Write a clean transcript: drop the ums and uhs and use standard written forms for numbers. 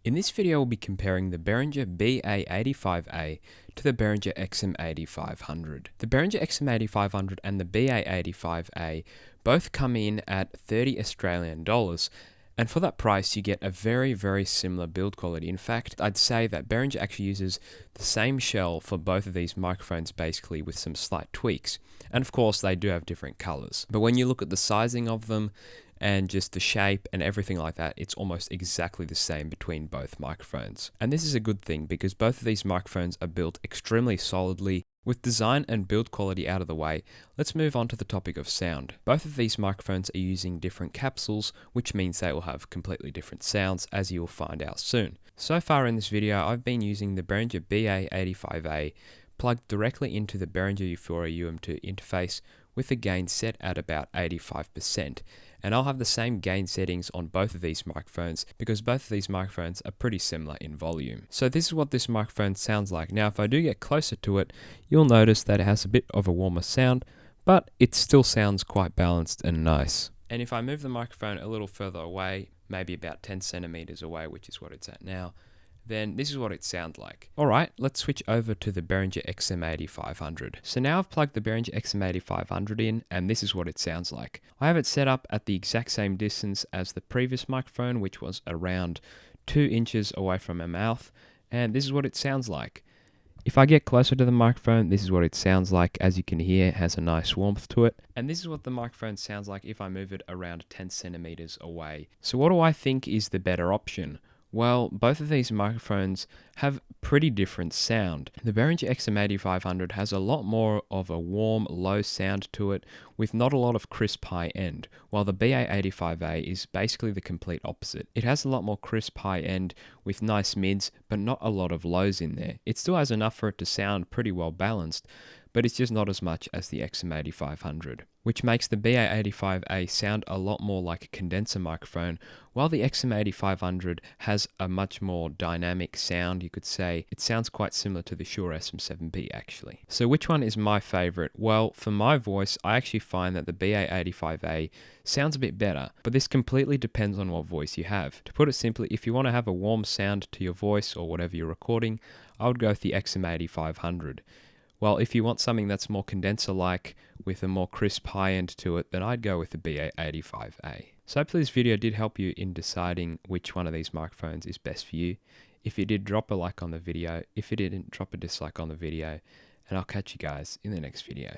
In this video, we'll be comparing the Behringer BA85A to the Behringer XM8500. The Behringer XM8500 and the BA85A both come in at 30 Australian dollars, and for that price you get a very similar build quality. In fact, I'd say that Behringer actually uses the same shell for both of these microphones basically with some slight tweaks. And of course they do have different colors. But when you look at the sizing of them, and just the shape and everything like that, it's almost exactly the same between both microphones. And this is a good thing because both of these microphones are built extremely solidly. With design and build quality out of the way, let's move on to the topic of sound. Both of these microphones are using different capsules, which means they will have completely different sounds, as you will find out soon. So far in this video, I've been using the Behringer BA85A plugged directly into the Behringer Uphoria UM2 interface with the gain set at about 85%. And I'll have the same gain settings on both of these microphones because both of these microphones are pretty similar in volume. So this is what this microphone sounds like. Now if I do get closer to it, you'll notice that it has a bit of a warmer sound, but it still sounds quite balanced and nice. And if I move the microphone a little further away, maybe about 10 centimeters away, which is what it's at now, then this is what it sounds like. Alright, let's switch over to the Behringer XM8500. So now I've plugged the Behringer XM8500 in, and this is what it sounds like. I have it set up at the exact same distance as the previous microphone, which was around 2 inches away from my mouth, and this is what it sounds like. If I get closer to the microphone, this is what it sounds like. As you can hear, it has a nice warmth to it. And this is what the microphone sounds like if I move it around 10 centimeters away. So what do I think is the better option? Well, both of these microphones have pretty different sound. The Behringer XM8500 has a lot more of a warm, low sound to it with not a lot of crisp high end, while the BA85A is basically the complete opposite. It has a lot more crisp high end with nice mids, but not a lot of lows in there. It still has enough for it to sound pretty well balanced, but it's just not as much as the XM8500, which makes the BA85A sound a lot more like a condenser microphone, while the XM8500 has a much more dynamic sound, you could say. It sounds quite similar to the Shure SM7B actually. So which one is my favorite? Well, for my voice, I actually find that the BA85A sounds a bit better, but this completely depends on what voice you have. To put it simply, if you want to have a warm sound to your voice or whatever you're recording, I would go with the XM8500. Well, if you want something that's more condenser-like with a more crisp high end to it, then I'd go with the BA85A. So hopefully this video did help you in deciding which one of these microphones is best for you. If you did, drop a like on the video. If you didn't, drop a dislike on the video. And I'll catch you guys in the next video.